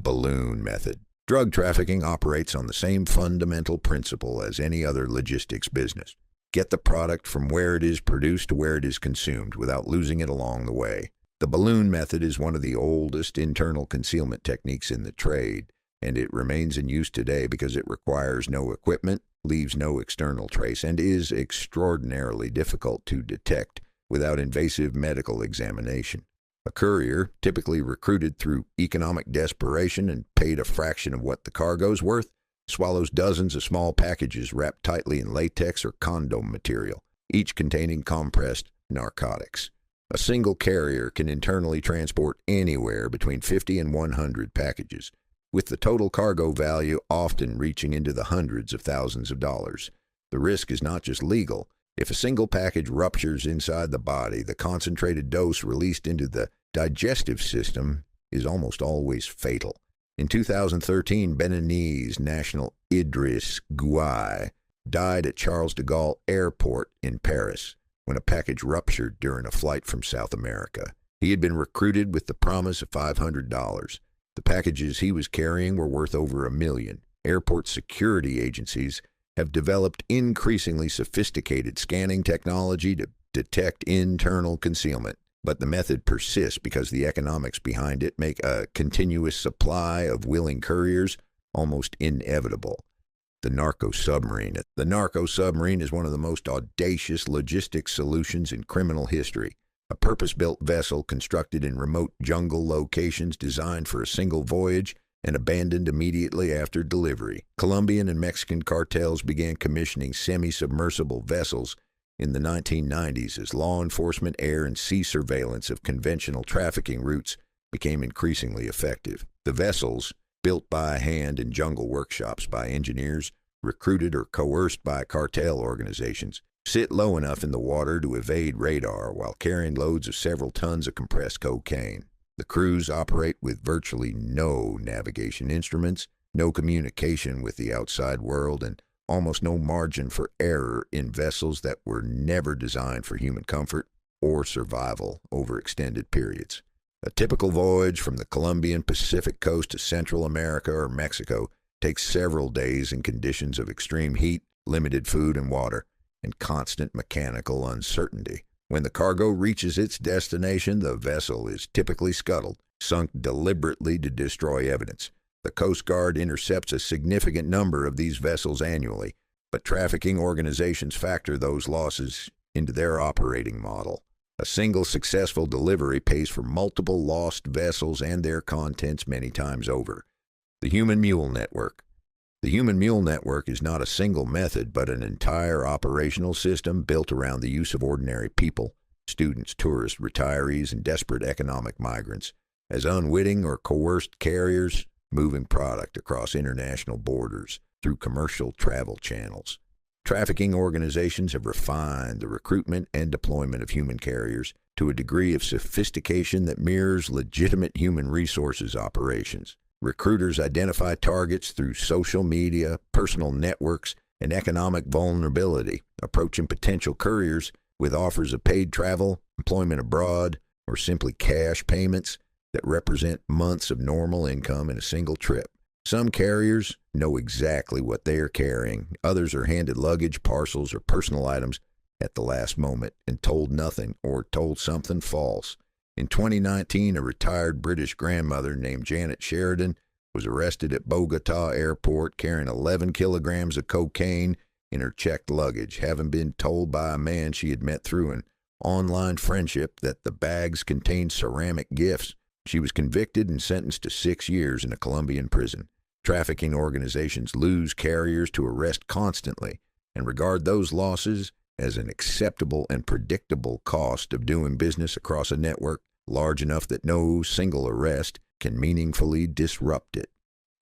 balloon method. Drug trafficking operates on the same fundamental principle as any other logistics business. Get the product from where it is produced to where it is consumed without losing it along the way. The balloon method is one of the oldest internal concealment techniques in the trade, and it remains in use today because it requires no equipment, leaves no external trace, and is extraordinarily difficult to detect without invasive medical examination. A courier, typically recruited through economic desperation and paid a fraction of what the cargo's worth, swallows dozens of small packages wrapped tightly in latex or condom material, each containing compressed narcotics. A single carrier can internally transport anywhere between 50 and 100 packages, with the total cargo value often reaching into the hundreds of thousands of dollars. The risk is not just legal. If a single package ruptures inside the body, the concentrated dose released into the digestive system is almost always fatal. In 2013, Beninese national Idriss Gouai died at Charles de Gaulle Airport in Paris when a package ruptured during a flight from South America. He had been recruited with the promise of $500. The packages he was carrying were worth over $1 million. Airport security agencies have developed increasingly sophisticated scanning technology to detect internal concealment. But the method persists because the economics behind it make a continuous supply of willing couriers almost inevitable. The narco-submarine. The narco-submarine is one of the most audacious logistics solutions in criminal history. A purpose-built vessel constructed in remote jungle locations designed for a single voyage and abandoned immediately after delivery. Colombian and Mexican cartels began commissioning semi-submersible vessels in the 1990s as law enforcement, air, and sea surveillance of conventional trafficking routes became increasingly effective. The vessels, built by hand in jungle workshops by engineers, recruited or coerced by cartel organizations, sit low enough in the water to evade radar while carrying loads of several tons of compressed cocaine. The crews operate with virtually no navigation instruments, no communication with the outside world, and almost no margin for error in vessels that were never designed for human comfort or survival over extended periods. A typical voyage from the Colombian Pacific coast to Central America or Mexico takes several days in conditions of extreme heat, limited food and water, and constant mechanical uncertainty. When the cargo reaches its destination, the vessel is typically scuttled, sunk deliberately to destroy evidence. The Coast Guard intercepts a significant number of these vessels annually, but trafficking organizations factor those losses into their operating model. A single successful delivery pays for multiple lost vessels and their contents many times over. The Human Mule Network. The Human Mule Network is not a single method, but an entire operational system built around the use of ordinary people, students, tourists, retirees, and desperate economic migrants, as unwitting or coerced carriers moving product across international borders through commercial travel channels. Trafficking organizations have refined the recruitment and deployment of human carriers to a degree of sophistication that mirrors legitimate human resources operations. Recruiters identify targets through social media, personal networks, and economic vulnerability, approaching potential couriers with offers of paid travel, employment abroad, or simply cash payments that represent months of normal income in a single trip. Some carriers know exactly what they are carrying. Others are handed luggage, parcels, or personal items at the last moment and told nothing or told something false. In 2019, a retired British grandmother named Janet Sheridan was arrested at Bogota Airport carrying 11 kilograms of cocaine in her checked luggage, having been told by a man she had met through an online friendship that the bags contained ceramic gifts. She was convicted and sentenced to 6 years in a Colombian prison. Trafficking organizations lose carriers to arrest constantly and regard those losses as an acceptable and predictable cost of doing business across a network large enough that no single arrest can meaningfully disrupt it.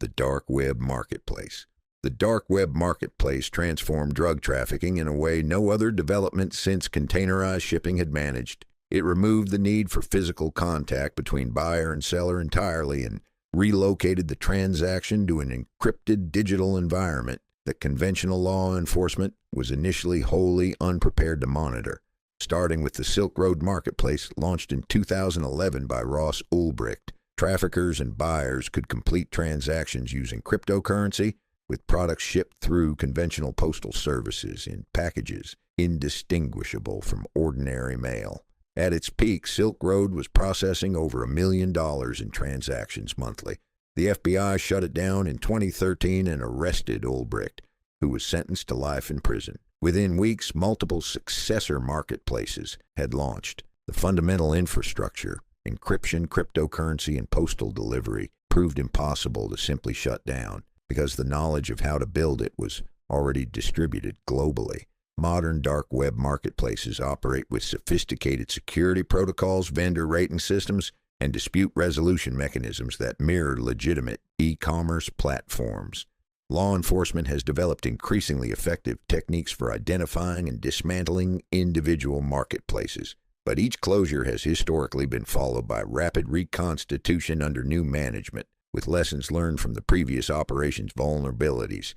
The dark web marketplace. The dark web marketplace transformed drug trafficking in a way no other development since containerized shipping had managed. It removed the need for physical contact between buyer and seller entirely and relocated the transaction to an encrypted digital environment that conventional law enforcement was initially wholly unprepared to monitor. Starting with the Silk Road Marketplace, launched in 2011 by Ross Ulbricht, Traffickers and buyers could complete transactions using cryptocurrency, with products shipped through conventional postal services in packages indistinguishable from ordinary mail. At its peak, Silk Road was processing over $1 million in transactions monthly. The FBI shut it down in 2013 and arrested Ulbricht, who was sentenced to life in prison. Within weeks, multiple successor marketplaces had launched. The fundamental infrastructure, encryption, cryptocurrency, and postal delivery, proved impossible to simply shut down because the knowledge of how to build it was already distributed globally. Modern dark web marketplaces operate with sophisticated security protocols, vendor rating systems, and dispute resolution mechanisms that mirror legitimate e-commerce platforms. Law enforcement has developed increasingly effective techniques for identifying and dismantling individual marketplaces, but each closure has historically been followed by rapid reconstitution under new management, with lessons learned from the previous operation's vulnerabilities.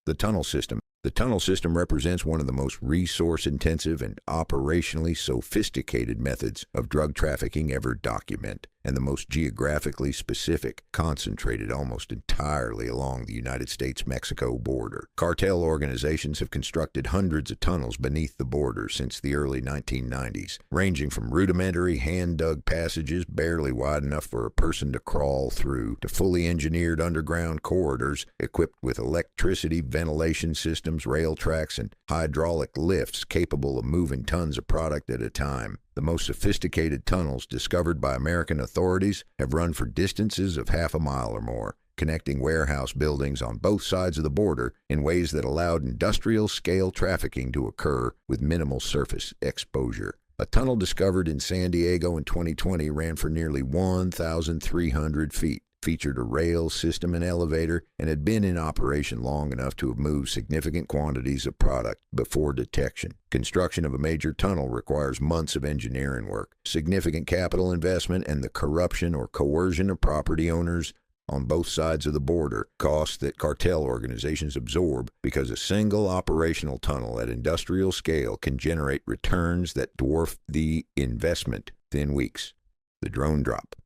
The tunnel system represents one of the most resource-intensive and operationally sophisticated methods of drug trafficking ever documented, and the most geographically specific, concentrated almost entirely along the United States-Mexico border. Cartel organizations have constructed hundreds of tunnels beneath the border since the early 1990s, ranging from rudimentary hand-dug passages barely wide enough for a person to crawl through to fully engineered underground corridors equipped with electricity ventilation systems, rail tracks, and hydraulic lifts capable of moving tons of product at a time. The most sophisticated tunnels discovered by American authorities have run for distances of half a mile or more, connecting warehouse buildings on both sides of the border in ways that allowed industrial-scale trafficking to occur with minimal surface exposure. A tunnel discovered in San Diego in 2020 ran for nearly 1,300 feet, featured a rail system and elevator, and had been in operation long enough to have moved significant quantities of product before detection. Construction of a major tunnel requires months of engineering work, significant capital investment, and the corruption or coercion of property owners on both sides of the border, costs that cartel organizations absorb because a single operational tunnel at industrial scale can generate returns that dwarf the investment within weeks. The drone drop.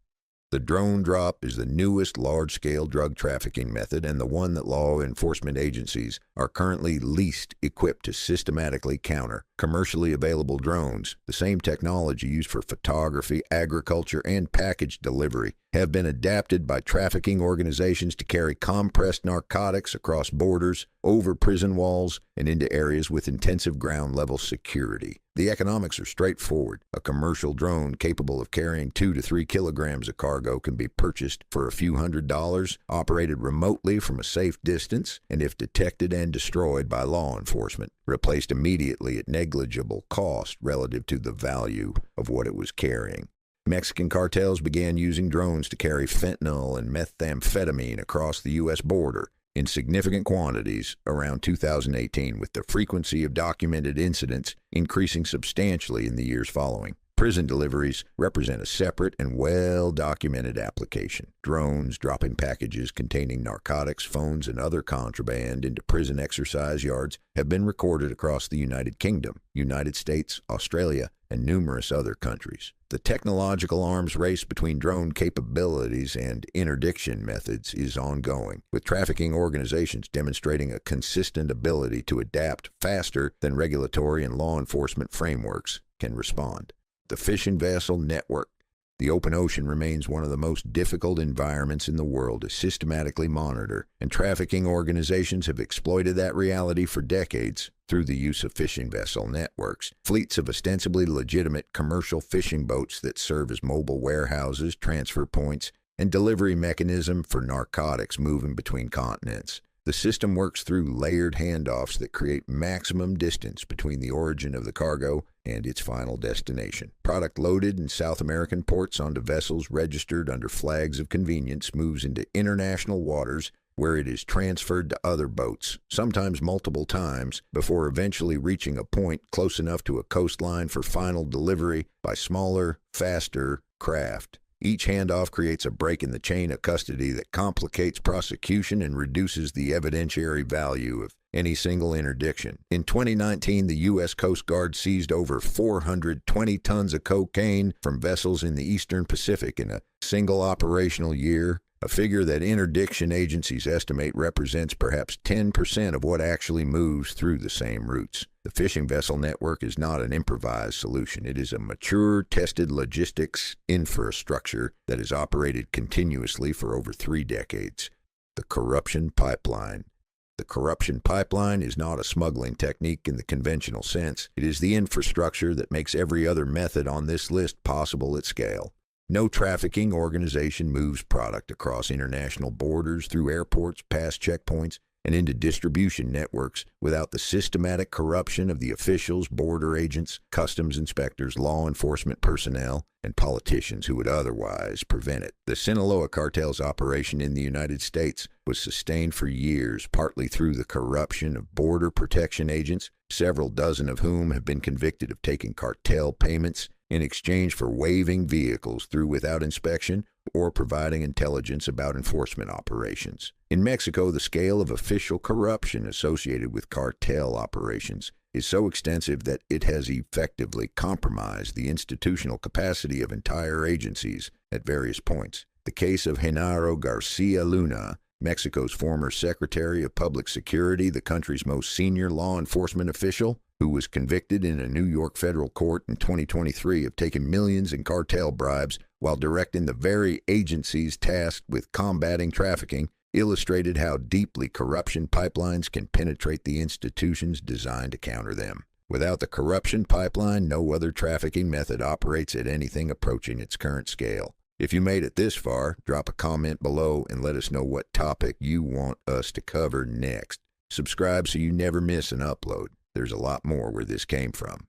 The drone drop is the newest large-scale drug trafficking method and the one that law enforcement agencies are currently least equipped to systematically counter. Commercially available drones, the same technology used for photography, agriculture, and package delivery, have been adapted by trafficking organizations to carry compressed narcotics across borders, over prison walls, and into areas with intensive ground-level security. The economics are straightforward. A commercial drone capable of carrying 2 to 3 kilograms of cargo can be purchased for a few $100s, operated remotely from a safe distance, and if detected and destroyed by law enforcement, replaced immediately at negligible cost relative to the value of what it was carrying. Mexican cartels began using drones to carry fentanyl and methamphetamine across the U.S. border in significant quantities around 2018, with the frequency of documented incidents increasing substantially in the years following. Prison deliveries represent a separate and well-documented application. Drones dropping packages containing narcotics, phones, and other contraband into prison exercise yards have been recorded across the United Kingdom, United States, Australia, and numerous other countries. The technological arms race between drone capabilities and interdiction methods is ongoing, with trafficking organizations demonstrating a consistent ability to adapt faster than regulatory and law enforcement frameworks can respond. The fishing vessel network. The open ocean remains one of the most difficult environments in the world to systematically monitor, and trafficking organizations have exploited that reality for decades through the use of fishing vessel networks. Fleets of ostensibly legitimate commercial fishing boats that serve as mobile warehouses, transfer points, and delivery mechanism for narcotics moving between continents. The system works through layered handoffs that create maximum distance between the origin of the cargo and its final destination. Product loaded in South American ports onto vessels registered under flags of convenience moves into international waters where it is transferred to other boats, sometimes multiple times, before eventually reaching a point close enough to a coastline for final delivery by smaller, faster craft. Each handoff creates a break in the chain of custody that complicates prosecution and reduces the evidentiary value of any single interdiction. In 2019, the U.S. Coast Guard seized over 420 tons of cocaine from vessels in the Eastern Pacific in a single operational year, a figure that interdiction agencies estimate represents perhaps 10% of what actually moves through the same routes. The fishing vessel network is not an improvised solution. It is a mature, tested logistics infrastructure that has operated continuously for over 3 decades. The corruption pipeline. The corruption pipeline is not a smuggling technique in the conventional sense. It is the infrastructure that makes every other method on this list possible at scale. No trafficking organization moves product across international borders, through airports, past checkpoints, and into distribution networks without the systematic corruption of the officials, border agents, customs inspectors, law enforcement personnel, and politicians who would otherwise prevent it. The Sinaloa Cartel's operation in the United States was sustained for years, partly through the corruption of border protection agents, several dozen of whom have been convicted of taking cartel payments in exchange for waving vehicles through without inspection or providing intelligence about enforcement operations. In Mexico, the scale of official corruption associated with cartel operations is so extensive that it has effectively compromised the institutional capacity of entire agencies at various points. The case of Genaro Garcia Luna, Mexico's former Secretary of Public Security, the country's most senior law enforcement official, who was convicted in a New York federal court in 2023 of taking millions in cartel bribes while directing the very agencies tasked with combating trafficking, illustrated how deeply corruption pipelines can penetrate the institutions designed to counter them. Without the corruption pipeline, no other trafficking method operates at anything approaching its current scale. If you made it this far, drop a comment below and let us know what topic you want us to cover next. Subscribe so you never miss an upload. There's a lot more where this came from.